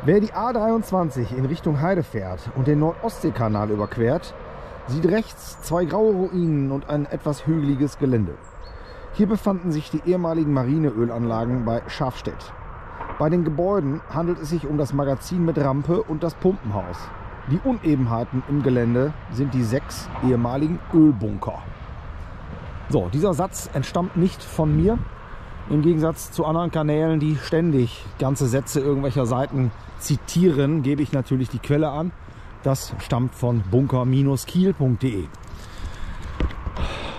Wer die A23 in Richtung Heide fährt und den Nord-Ostsee-Kanal überquert, sieht rechts zwei graue Ruinen und ein etwas hügeliges Gelände. Hier befanden sich die ehemaligen Marineölanlagen bei Schafstedt. Bei den Gebäuden handelt es sich um das Magazin mit Rampe und das Pumpenhaus. Die Unebenheiten im Gelände sind die 6 ehemaligen Ölbunker. So, dieser Satz entstammt nicht von mir. Im Gegensatz zu anderen Kanälen, die ständig ganze Sätze irgendwelcher Seiten zitieren, gebe ich natürlich die Quelle an. Das stammt von bunker-kiel.de.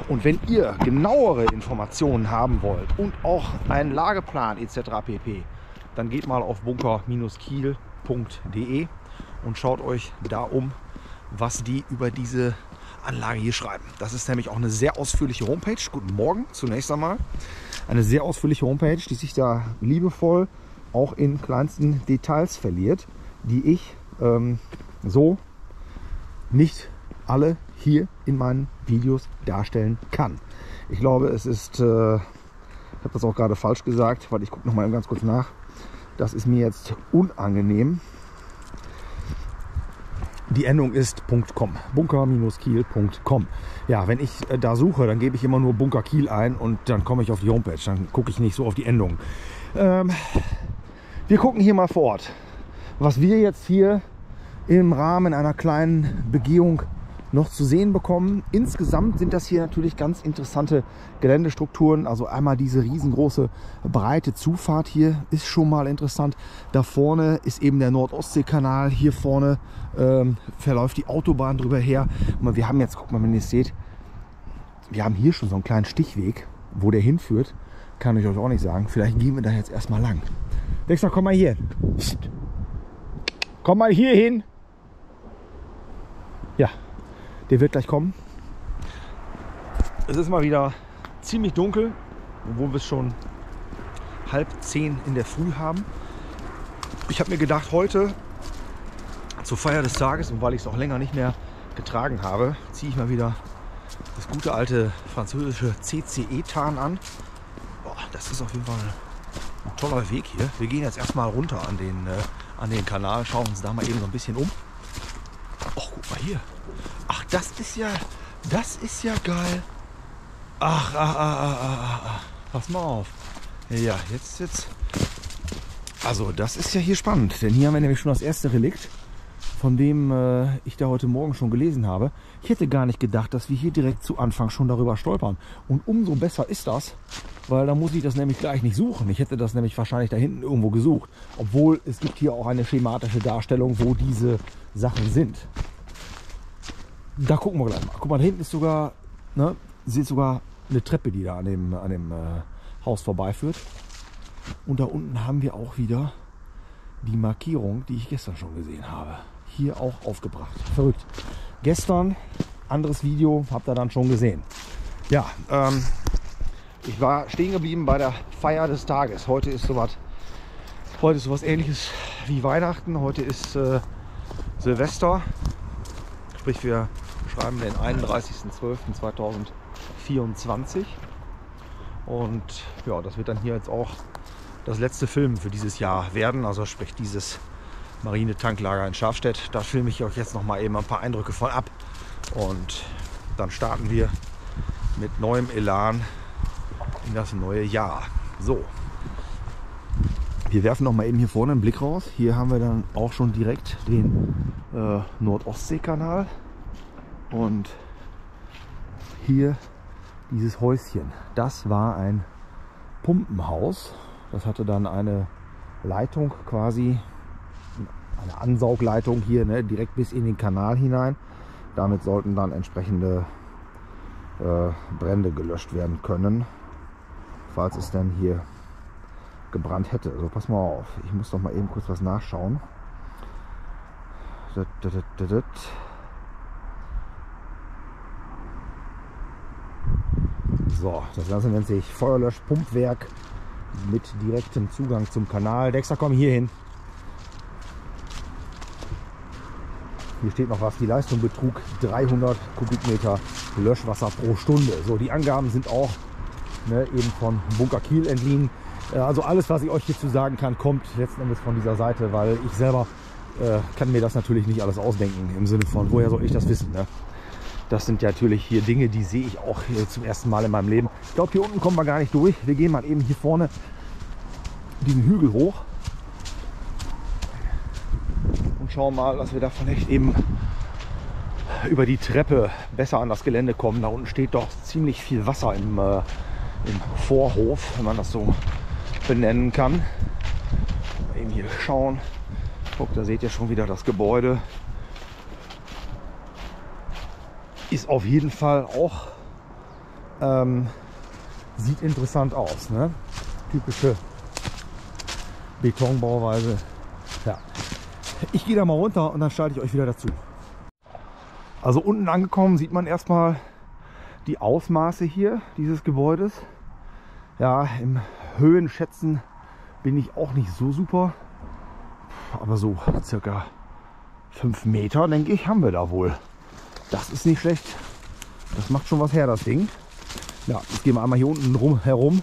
Und wenn ihr genauere Informationen haben wollt und auch einen Lageplan etc. pp., dann geht mal auf bunker-kiel.de und schaut euch da um, was die über diese Anlage hier schreiben. Das ist nämlich auch eine sehr ausführliche Homepage. Guten Morgen zunächst einmal. Eine sehr ausführliche Homepage, die sich da liebevoll auch in kleinsten Details verliert, die ich so nicht alle hier in meinen Videos darstellen kann. Ich glaube, es ist, ich habe das auch gerade falsch gesagt, weil ich gucke noch mal ganz kurz nach. Das ist mir jetzt unangenehm. Die Endung ist .com, bunker-kiel.com. Ja, wenn ich da suche, dann gebe ich immer nur Bunker Kiel ein und dann komme ich auf die Homepage. Dann gucke ich nicht so auf die Endung. Wir gucken hier mal vor Ort, was wir jetzt hier im Rahmen einer kleinen Begehung noch zu sehen bekommen. Insgesamt sind das hier natürlich ganz interessante Geländestrukturen. Also einmal diese riesengroße breite Zufahrt hier ist schon mal interessant. Da vorne ist eben der Nord-Ostsee-Kanal. Hier vorne verläuft die Autobahn drüber her. Und wir haben jetzt, guck mal, wenn ihr es seht, wir haben hier schon so einen kleinen Stichweg. Wo der hinführt, kann ich euch auch nicht sagen. Vielleicht gehen wir da jetzt erstmal lang. Dexter, komm mal hier hin. Komm mal hier hin. Ja, der wird gleich kommen. Es ist mal wieder ziemlich dunkel, obwohl wir es schon 9:30 in der Früh haben. Ich habe mir gedacht, heute zur Feier des Tages und weil ich es auch länger nicht mehr getragen habe, ziehe ich mal wieder das gute alte französische CCE-Tarn an. Boah, das ist auf jeden Fall ein toller Weg hier. Wir gehen jetzt erstmal runter an den Kanal, schauen uns da mal eben so ein bisschen um. Oh, guck mal hier. Ach, das ist ja geil. Ach. Pass mal auf. Ja, jetzt. Also, das ist ja hier spannend, denn hier haben wir nämlich schon das erste Relikt, von dem ich da heute Morgen schon gelesen habe. Ich hätte gar nicht gedacht, dass wir hier direkt zu Anfang schon darüber stolpern. Und umso besser ist das, weil da muss ich das nämlich gleich nicht suchen. Ich hätte das nämlich wahrscheinlich da hinten irgendwo gesucht. Obwohl es gibt hier auch eine schematische Darstellung, wo diese Sachen sind. Da gucken wir gleich mal. Guck mal, da hinten ist sogar, ne, seht sogar eine Treppe, die da an dem Haus vorbeiführt. Und da unten haben wir auch wieder die Markierung, die ich gestern schon gesehen habe. Hier auch aufgebracht. Verrückt. Gestern, anderes Video, habt ihr dann schon gesehen. Ja, ich war stehen geblieben bei der Feier des Tages. Heute ist sowas Ähnliches wie Weihnachten. Heute ist Silvester. Sprich, wir schreiben den 31.12.2024. Und ja, das wird dann hier jetzt auch das letzte Filmen für dieses Jahr werden. Also sprich dieses Marine-Tanklager in Schafstedt. Da filme ich euch jetzt noch mal eben ein paar Eindrücke von ab. Und dann starten wir mit neuem Elan in das neue Jahr. So. Wir werfen noch mal eben hier vorne einen Blick raus. Hier haben wir dann auch schon direkt den Nord-Ostsee-Kanal. Und hier dieses Häuschen. Das war ein Pumpenhaus. Das hatte dann eine Leitung quasi, eine Ansaugleitung hier, ne, direkt bis in den Kanal hinein. Damit sollten dann entsprechende Brände gelöscht werden können, falls es dann hier gebrannt hätte. Also pass mal auf, ich muss doch mal eben kurz was nachschauen. So, das Ganze nennt sich Feuerlöschpumpwerk mit direktem Zugang zum Kanal. Dexter, komm hier hin. Hier steht noch was, die Leistung betrug 300 Kubikmeter Löschwasser pro Stunde. So, die Angaben sind auch ne, eben von Bunker Kiel entliehen. Also alles, was ich euch hierzu sagen kann, kommt letzten Endes von dieser Seite, weil ich selber kann mir das natürlich nicht alles ausdenken, im Sinne von, woher soll ich das wissen, ne? Das sind ja natürlich hier Dinge, die sehe ich auch zum ersten Mal in meinem Leben. Ich glaube, hier unten kommen wir gar nicht durch. Wir gehen mal eben hier vorne diesen Hügel hoch und schauen mal, dass wir da vielleicht eben über die Treppe besser an das Gelände kommen. Da unten steht doch ziemlich viel Wasser im Vorhof, wenn man das so benennen kann. Eben hier schauen. Guck, da seht ihr schon wieder das Gebäude. Ist auf jeden Fall auch, sieht interessant aus, ne? Typische Betonbauweise. Ja. Ich gehe da mal runter und dann schalte ich euch wieder dazu. Also unten angekommen sieht man erstmal die Ausmaße hier dieses Gebäudes. Ja, im Höhenschätzen bin ich auch nicht so super, aber so circa 5 Meter, denke ich, haben wir da wohl. Das ist nicht schlecht. Das macht schon was her, das Ding. Ja, jetzt gehen wir einmal hier unten herum.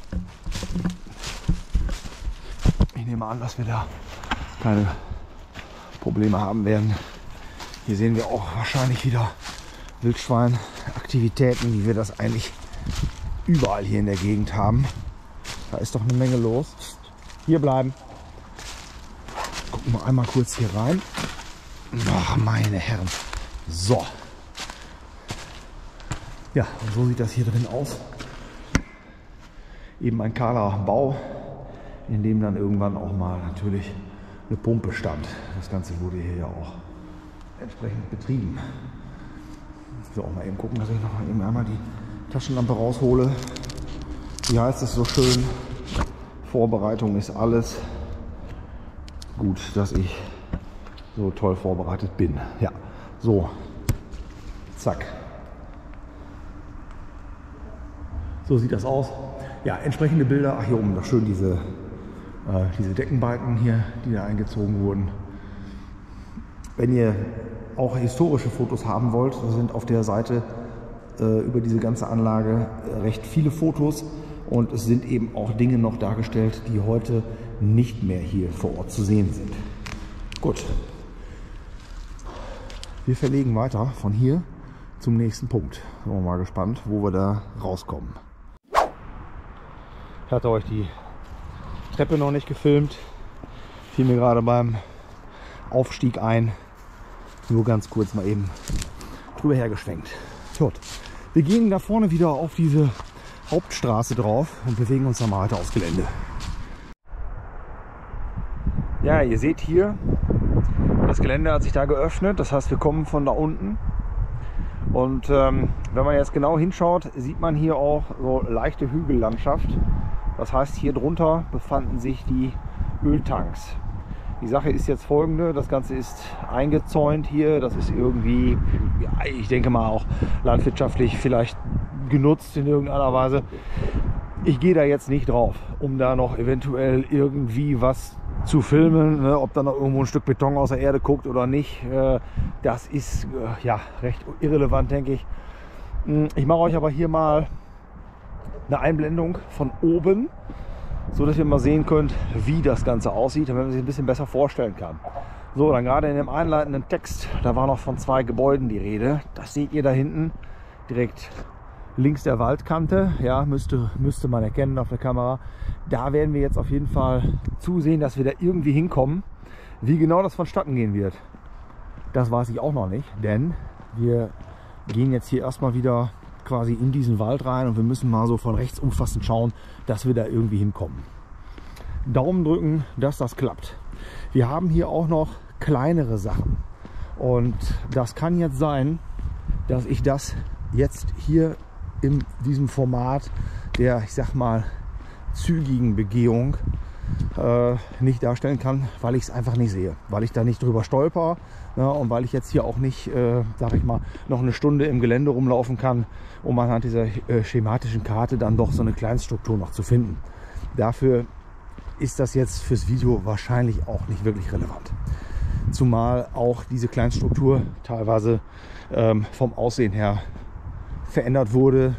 Ich nehme an, dass wir da keine Probleme haben werden. Hier sehen wir auch wahrscheinlich wieder Wildschweinaktivitäten, wie wir das eigentlich überall hier in der Gegend haben. Da ist doch eine Menge los. Hier bleiben. Gucken wir einmal kurz hier rein. Ach, meine Herren. So. Ja, und so sieht das hier drin aus. Eben ein kahler Bau, in dem dann irgendwann auch mal natürlich eine Pumpe stand. Das Ganze wurde hier ja auch entsprechend betrieben. Ich will auch mal eben gucken, dass ich noch mal eben einmal die Taschenlampe raushole. Wie heißt es so schön? Vorbereitung ist alles. Gut, dass ich so toll vorbereitet bin. Ja, so. Zack. So sieht das aus. Ja, entsprechende Bilder. Ach, hier oben noch schön diese Deckenbalken hier, die da eingezogen wurden. Wenn ihr auch historische Fotos haben wollt, da sind auf der Seite über diese ganze Anlage recht viele Fotos und es sind eben auch Dinge noch dargestellt, die heute nicht mehr hier vor Ort zu sehen sind. Gut. Wir verlegen weiter von hier zum nächsten Punkt. Sind wir mal gespannt, wo wir da rauskommen. Ich hatte euch die Treppe noch nicht gefilmt. Fiel mir gerade beim Aufstieg ein. Nur ganz kurz mal eben drüber hergeschwenkt. Gut. Wir gehen da vorne wieder auf diese Hauptstraße drauf und bewegen uns dann mal weiter aufs Gelände. Ja, ihr seht hier, das Gelände hat sich da geöffnet. Das heißt, wir kommen von da unten. Und wenn man jetzt genau hinschaut, sieht man hier auch so leichte Hügellandschaft. Das heißt, hier drunter befanden sich die Öltanks. Die Sache ist jetzt folgende, das Ganze ist eingezäunt hier, das ist irgendwie, ja, ich denke mal auch landwirtschaftlich vielleicht genutzt in irgendeiner Weise. Ich gehe da jetzt nicht drauf, um da noch eventuell irgendwie was zu filmen, ne, ob da noch irgendwo ein Stück Beton aus der Erde guckt oder nicht. Das ist ja recht irrelevant, denke ich. Ich mache euch aber hier mal eine Einblendung von oben, so dass ihr mal sehen könnt, wie das Ganze aussieht, damit man sich ein bisschen besser vorstellen kann. So, dann gerade in dem einleitenden Text, da war noch von 2 Gebäuden die Rede. Das seht ihr da hinten, direkt links der Waldkante. Ja, müsste man erkennen auf der Kamera. Da werden wir jetzt auf jeden Fall zusehen, dass wir da irgendwie hinkommen. Wie genau das vonstatten gehen wird, das weiß ich auch noch nicht, denn wir gehen jetzt hier erstmal wieder quasi in diesen Wald rein und wir müssen mal so von rechts umfassend schauen, dass wir da irgendwie hinkommen. Daumen drücken, dass das klappt. Wir haben hier auch noch kleinere Sachen und das kann jetzt sein, dass ich das jetzt hier in diesem Format der, ich sag mal, zügigen Begehung nicht darstellen kann, weil ich es einfach nicht sehe, weil ich da nicht drüber stolper, ja, und weil ich jetzt hier auch nicht, sag ich mal, noch eine Stunde im Gelände rumlaufen kann, um anhand dieser schematischen Karte dann doch so eine Kleinstruktur noch zu finden. Dafür ist das jetzt fürs Video wahrscheinlich auch nicht wirklich relevant. Zumal auch diese Kleinstruktur teilweise vom Aussehen her verändert wurde,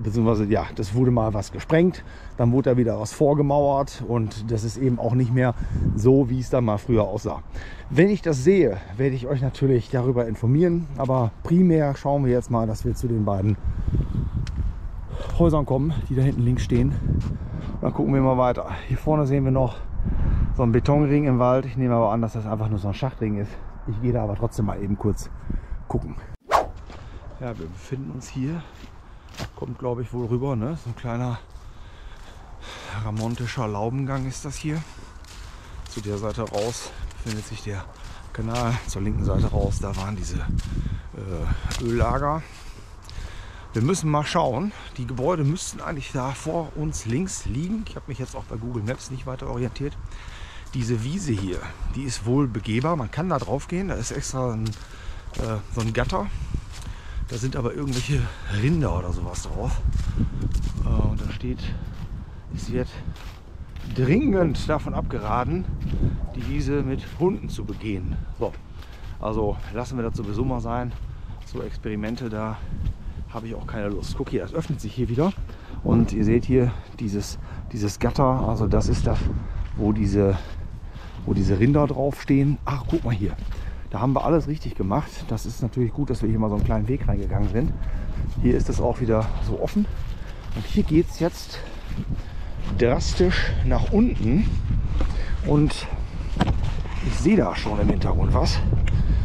beziehungsweise ja, das wurde mal was gesprengt, dann wurde da wieder was vorgemauert und das ist eben auch nicht mehr so, wie es da mal früher aussah. Wenn ich das sehe, werde ich euch natürlich darüber informieren, aber primär schauen wir jetzt mal, dass wir zu den beiden Häusern kommen, die da hinten links stehen. Dann gucken wir mal weiter. Hier vorne sehen wir noch so einen Betonring im Wald. Ich nehme aber an, dass das einfach nur so ein Schachtring ist. Ich gehe da aber trotzdem mal eben kurz gucken. Ja, wir befinden uns hier. Kommt, glaube ich, wohl rüber, ne? So ein kleiner ramontischer Laubengang ist das hier. Zu der Seite raus befindet sich der Kanal. Zur linken Seite raus, da waren diese Öllager. Wir müssen mal schauen. Die Gebäude müssten eigentlich da vor uns links liegen. Ich habe mich jetzt auch bei Google Maps nicht weiter orientiert. Diese Wiese hier, die ist wohl begehbar. Man kann da drauf gehen. Da ist extra so ein Gatter. Da sind aber irgendwelche Rinder oder sowas drauf. Und da steht, es wird dringend davon abgeraten, die Wiese mit Hunden zu begehen. So, also lassen wir das sowieso mal sein. So Experimente, da habe ich auch keine Lust. Guck hier, das öffnet sich hier wieder. Und ihr seht hier dieses Gatter. Also das ist das, wo diese Rinder draufstehen. Ach, guck mal hier. Da haben wir alles richtig gemacht. Das ist natürlich gut, dass wir hier mal so einen kleinen Weg reingegangen sind. Hier ist es auch wieder so offen. Und hier geht es jetzt drastisch nach unten. Und ich sehe da schon im Hintergrund was.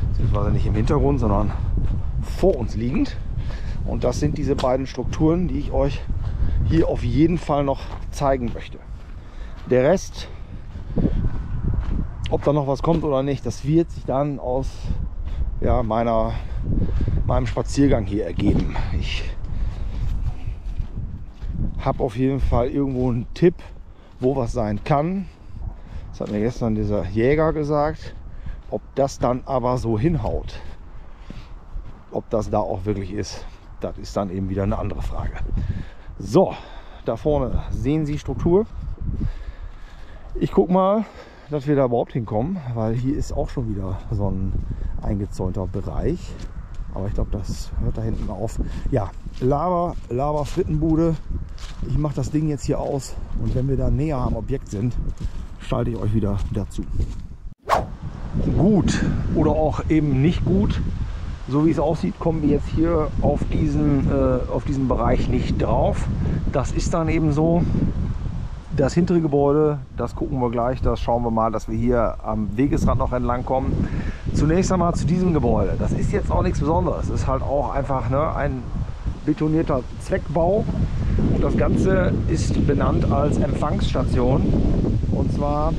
Beziehungsweise nicht im Hintergrund, sondern vor uns liegend. Und das sind diese beiden Strukturen, die ich euch hier auf jeden Fall noch zeigen möchte. Der Rest, ob da noch was kommt oder nicht, das wird sich dann aus ja, meinem Spaziergang hier ergeben. Ich habe auf jeden Fall irgendwo einen Tipp, wo was sein kann. Das hat mir gestern dieser Jäger gesagt. Ob das dann aber so hinhaut, ob das da auch wirklich ist, das ist dann eben wieder eine andere Frage. So, da vorne sehen Sie Struktur. Ich gucke mal, dass wir da überhaupt hinkommen, weil hier ist auch schon wieder so ein eingezäunter Bereich. Aber ich glaube, das hört da hinten auf. Ja, Lava Frittenbude. Ich mache das Ding jetzt hier aus und wenn wir da näher am Objekt sind, schalte ich euch wieder dazu. Gut oder auch eben nicht gut. So wie es aussieht, kommen wir jetzt hier auf diesen Bereich nicht drauf. Das ist dann eben so. Das hintere Gebäude, das gucken wir gleich, das schauen wir mal, dass wir hier am Wegesrand noch entlang kommen. Zunächst einmal zu diesem Gebäude. Das ist jetzt auch nichts Besonderes. Es ist halt auch einfach ein betonierter Zweckbau. Und das Ganze ist benannt als Empfangsstation. Und zwar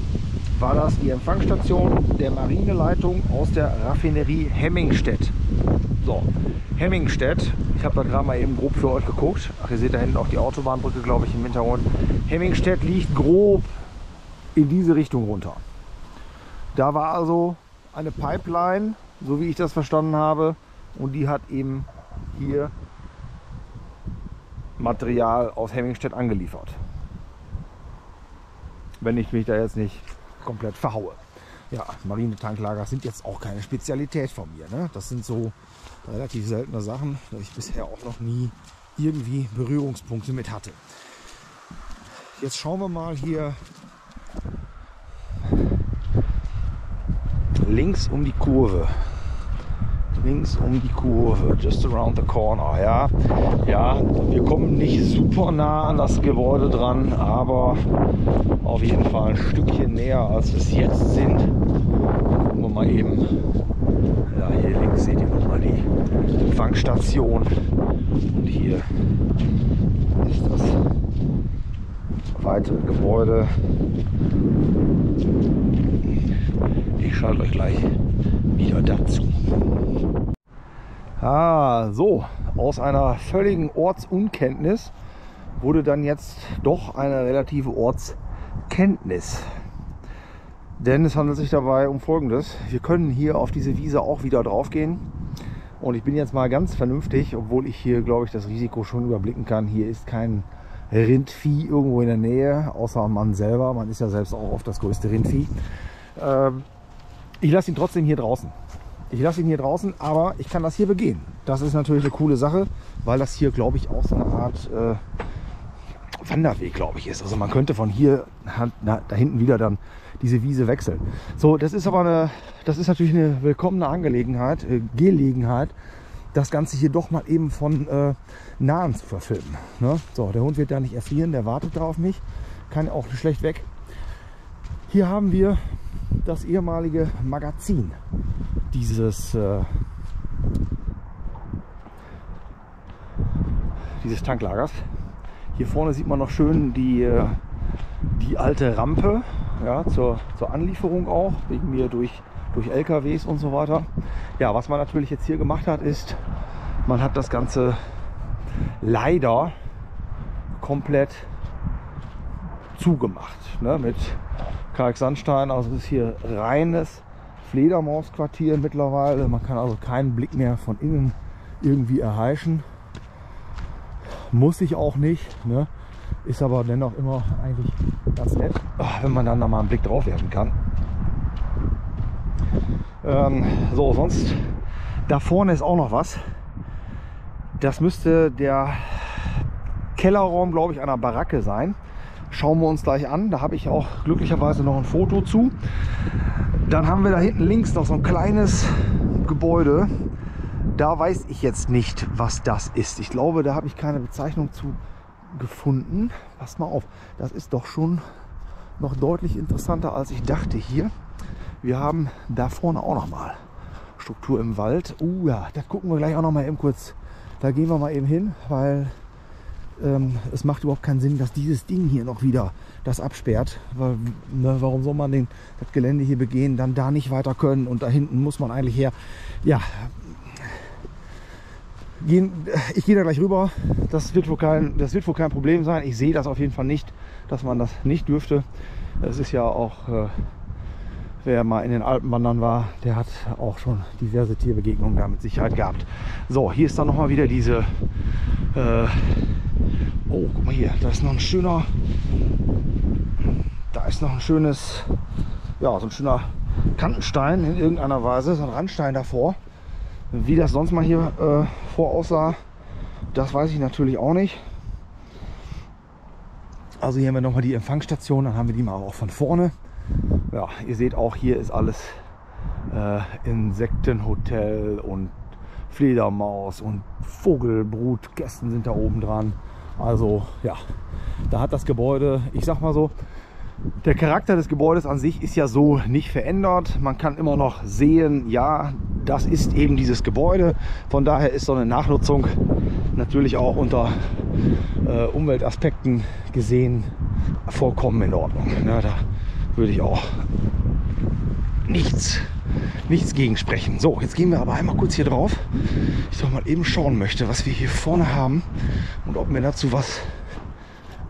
war das die Empfangsstation der Marineleitung aus der Raffinerie Hemmingstedt. So, Hemmingstedt, ich habe da gerade mal eben grob für euch geguckt. Ach, ihr seht da hinten auch die Autobahnbrücke, glaube ich, im Hintergrund. Hemmingstedt liegt grob in diese Richtung runter. Da war also eine Pipeline, so wie ich das verstanden habe, und die hat eben hier Material aus Hemmingstedt angeliefert. Wenn ich mich da jetzt nicht komplett verhaue. Ja, Marinetanklager sind jetzt auch keine Spezialität von mir, ne? Das sind so relativ seltene Sachen, da ich bisher auch noch nie irgendwie Berührungspunkte mit hatte. Jetzt schauen wir mal hier links um die Kurve. Links um die Kurve, just around the corner. Ja, ja, wir kommen nicht super nah an das Gebäude dran, aber auf jeden Fall ein Stückchen näher, als wir es jetzt sind. Gucken wir mal eben. Ja, hier links seht ihr nochmal die Empfangsstation. Und hier ist das weitere Gebäude. Ich schalte euch gleich wieder dazu. So, aus einer völligen Ortsunkenntnis wurde dann jetzt doch eine relative Ortskenntnis. Denn es handelt sich dabei um Folgendes. Wir können hier auf diese Wiese auch wieder drauf gehen. Und ich bin jetzt mal ganz vernünftig, obwohl ich hier, glaube ich, das Risiko schon überblicken kann. Hier ist kein Rindvieh irgendwo in der Nähe, außer man selber. Man ist ja selbst auch oft das größte Rindvieh. Ich lasse ihn trotzdem hier draußen. Ich lasse ihn hier draußen, aber ich kann das hier begehen. Das ist natürlich eine coole Sache. weil das hier, glaube ich, auch so eine Art Wanderweg, glaube ich, ist. Also man könnte von hier da hinten wieder dann diese Wiese wechseln. So, das ist aber das ist natürlich eine willkommene Gelegenheit, das Ganze hier doch mal eben von Nahen zu verfilmen. Ne? So, der Hund wird da nicht erfrieren, der wartet da auf mich, kann auch schlecht weg. Hier haben wir das ehemalige Magazin dieses Tanklagers. Hier vorne sieht man noch schön die alte Rampe, ja, zur Anlieferung auch, wegen mir durch LKWs und so weiter. Ja, was man natürlich jetzt hier gemacht hat, ist, man hat das Ganze leider komplett zugemacht, ne, mit Kalksandstein. Also es ist hier reines Fledermausquartier mittlerweile. Man kann also keinen Blick mehr von innen irgendwie erheischen. Muss ich auch nicht, ne? Ist aber dennoch immer eigentlich ganz nett, wenn man dann da mal einen Blick drauf werfen kann. So, sonst da vorne ist auch noch was. Das müsste der Kellerraum, glaube ich, einer Baracke sein. Schauen wir uns gleich an. Da habe ich auch glücklicherweise noch ein Foto zu. Dann haben wir da hinten links noch so ein kleines Gebäude. Da weiß ich jetzt nicht, was das ist. Ich glaube, da habe ich keine Bezeichnung zu gefunden. Pass mal auf, das ist doch schon noch deutlich interessanter, als ich dachte hier. Wir haben da vorne auch noch mal Struktur im Wald. Ja, da gucken wir gleich auch noch mal eben kurz. Da gehen wir mal eben hin, weil es macht überhaupt keinen Sinn, dass dieses Ding hier noch wieder das absperrt. Weil, ne, warum soll man das Gelände hier begehen, dann da nicht weiter können und da hinten muss man eigentlich her. Ja, ich gehe da gleich rüber. Das wird wohl kein Problem sein. Ich sehe das auf jeden Fall nicht, dass man das nicht dürfte. Es ist ja auch, wer mal in den Alpen wandern war, der hat auch schon diverse Tierbegegnungen da mit Sicherheit gehabt. So, hier ist dann noch mal wieder diese oh, guck mal hier, da ist noch ein schöner, ja, so ein schöner Kantenstein in irgendeiner Weise, so ein Randstein davor. Wie das sonst mal hier vor aussah, das weiß ich natürlich auch nicht. Also hier haben wir nochmal die Empfangsstation, dann haben wir die mal auch von vorne. Ja, ihr seht auch, hier ist alles Insektenhotel und Fledermaus und Vogelbrutkästen sind da oben dran. Also ja, da hat das Gebäude, ich sag mal so, der Charakter des Gebäudes an sich ist ja so nicht verändert. Man kann immer noch sehen, ja, das ist eben dieses Gebäude. Von daher ist so eine Nachnutzung natürlich auch unter Umweltaspekten gesehen vollkommen in Ordnung. Ja, da würde ich auch nichts gegen sprechen. So, jetzt gehen wir aber einmal kurz hier drauf. Ich doch mal eben schauen möchte, was wir hier vorne haben und ob mir dazu was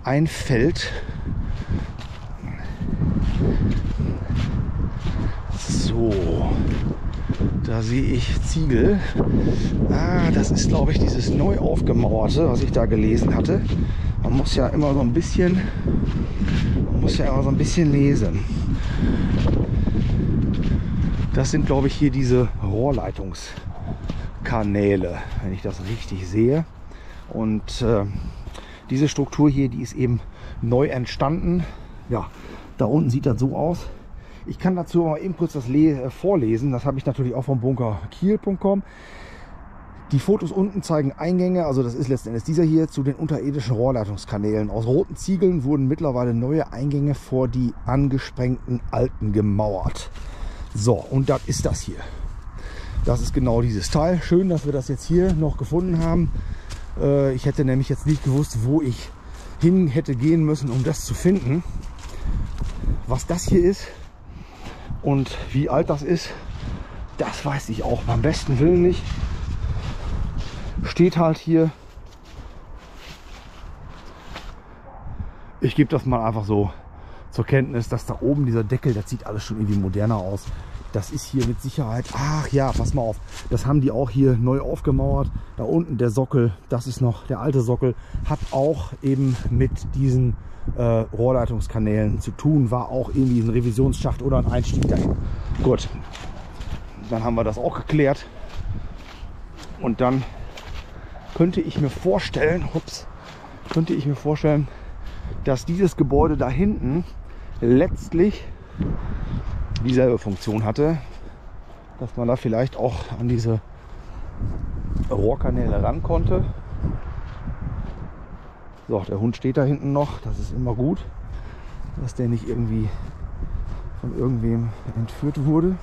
einfällt. So, da sehe ich Ziegel. Das ist, glaube ich, dieses neu aufgemauerte, was ich da gelesen hatte. Man muss ja immer so ein bisschen lesen. Das sind, glaube ich, hier diese Rohrleitungskanäle, wenn ich das richtig sehe. Und diese Struktur hier, die ist eben neu entstanden. Ja, da unten sieht das so aus. Ich kann dazu mal eben kurz das vorlesen. Das habe ich natürlich auch vom bunkerkiel.com. Die Fotos unten zeigen Eingänge, also das ist letzten Endes dieser hier, zu den unterirdischen Rohrleitungskanälen. Aus roten Ziegeln wurden mittlerweile neue Eingänge vor die angesprengten alten gemauert. So, und das ist das hier. Das ist genau dieses Teil. Schön, dass wir das jetzt hier noch gefunden haben. Ich hätte nämlich jetzt nicht gewusst, wo ich hin hätte gehen müssen, um das zu finden. Was das hier ist und wie alt das ist, das weiß ich auch beim besten Willen nicht. Steht halt hier. Ich gebe das mal einfach so zur Kenntnis, dass da oben dieser Deckel, das sieht alles schon irgendwie moderner aus. Das ist hier mit Sicherheit, ach ja, pass mal auf, das haben die auch hier neu aufgemauert. Da unten der Sockel, das ist noch der alte Sockel, hat auch eben mit diesen Rohrleitungskanälen zu tun, war auch irgendwie ein Revisionsschacht oder ein Einstieg dahin. Gut, dann haben wir das auch geklärt und dann könnte ich mir vorstellen, dass dieses Gebäude da hinten letztlich dieselbe Funktion hatte, dass man da vielleicht auch an diese Rohrkanäle ran konnte. So, der Hund steht da hinten noch, das ist immer gut, dass der nicht irgendwie von irgendwem entführt wurde.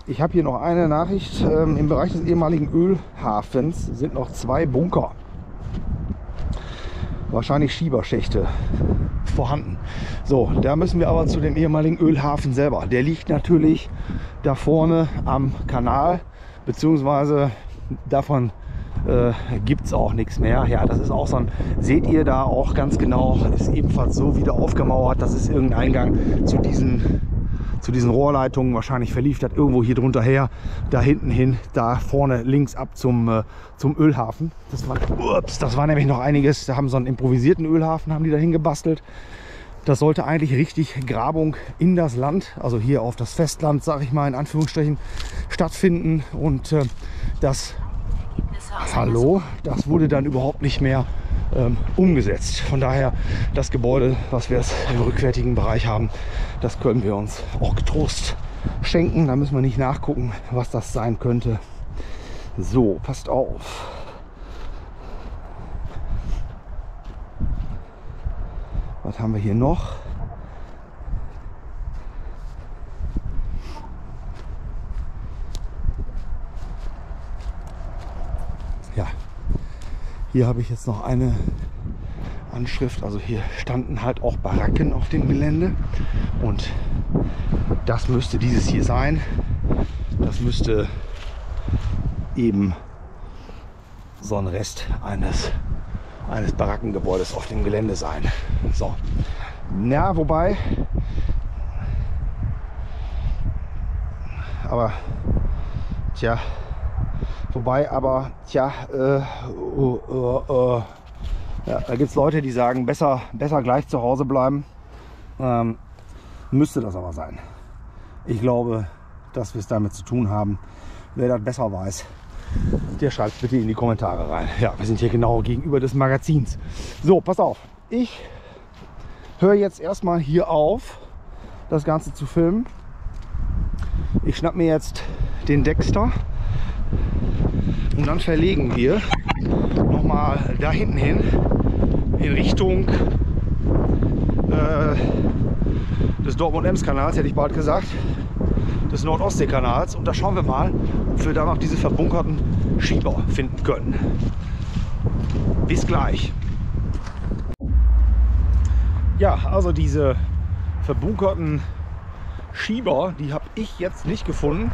Ich habe hier noch eine Nachricht. Im Bereich des ehemaligen Ölhafens sind noch 2 Bunker, wahrscheinlich Schieberschächte, vorhanden. So, da müssen wir aber zu dem ehemaligen Ölhafen selber. Der liegt natürlich da vorne am Kanal, beziehungsweise davon gibt es auch nichts mehr. Ja, das ist auch so ein, seht ihr da auch ganz genau, ist ebenfalls so wieder aufgemauert. Das ist irgendein Eingang zu diesen Rohrleitungen. Wahrscheinlich verlief das irgendwo hier drunter her, da hinten hin, da vorne links ab zum Ölhafen. Das war nämlich noch einiges. Da haben so einen improvisierten Ölhafen, haben die dahin gebastelt. Das sollte eigentlich richtig Grabung in das Land, also hier auf das Festland, sage ich mal in Anführungsstrichen, stattfinden. Und das wurde dann überhaupt nicht mehr umgesetzt. Von daher, das Gebäude, was wir jetzt im rückwärtigen Bereich haben, das können wir uns auch getrost schenken. Da müssen wir nicht nachgucken, was das sein könnte. So, passt auf. Was haben wir hier noch? Ja, hier habe ich jetzt noch eine Anschrift. Also hier standen halt auch Baracken auf dem Gelände und das müsste dieses hier sein. Das müsste eben so ein Rest eines Barackengebäudes auf dem Gelände sein. So, ja, wobei, aber tja, ja, da gibt es Leute, die sagen, besser gleich zu Hause bleiben. Müsste das aber sein. Ich glaube, dass wir es damit zu tun haben. Wer das besser weiß, der schreibt bitte in die Kommentare rein. Ja, wir sind hier genau gegenüber des Magazins. So, pass auf. Ich höre jetzt erstmal hier auf, das Ganze zu filmen. Ich schnapp mir jetzt den Dexter und dann verlegen wir nochmal da hinten hin in Richtung des Dortmund-Ems-Kanals, hätte ich bald gesagt, des Nordostsee-Kanals, und da schauen wir mal, ob wir da noch diese verbunkerten Schieber finden können. Bis gleich. Ja, also diese verbunkerten Schieber, die habe ich jetzt nicht gefunden.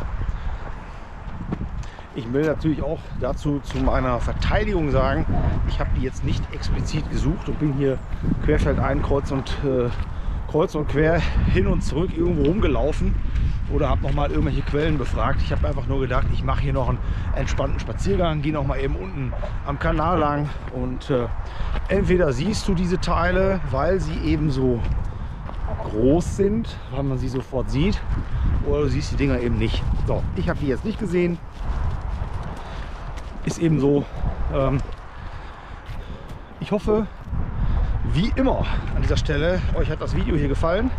Ich will natürlich auch dazu zu meiner Verteidigung sagen, ich habe die jetzt nicht explizit gesucht und bin hier querfeldein, kreuz und quer hin und zurück irgendwo rumgelaufen oder habe noch mal irgendwelche Quellen befragt. Ich habe einfach nur gedacht, ich mache hier noch einen entspannten Spaziergang, gehe noch mal eben unten am Kanal lang und entweder siehst du diese Teile, weil sie eben so groß sind, weil man sie sofort sieht, oder du siehst die Dinger eben nicht. So, ich habe die jetzt nicht gesehen. Ist eben so. Ich hoffe, wie immer an dieser Stelle, euch hat das Video hier gefallen.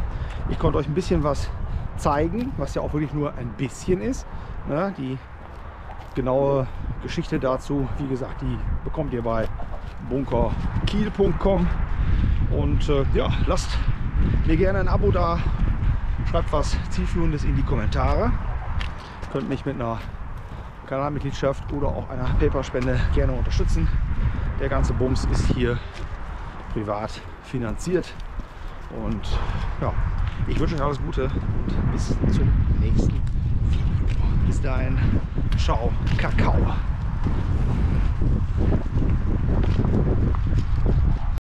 Ich konnte euch ein bisschen was zeigen, was ja auch wirklich nur ein bisschen ist. Ne? Die genaue Geschichte dazu, wie gesagt, die bekommt ihr bei bunkerkiel.com. Und ja, lasst mir gerne ein Abo da, schreibt was Zielführendes in die Kommentare. Ihr könnt mich mit einer Kanalmitgliedschaft oder auch einer PayPal-Spende gerne unterstützen. Der ganze Bums ist hier privat finanziert. Und ja, ich wünsche euch alles Gute und bis zum nächsten Video. Bis dahin, ciao, Kakao.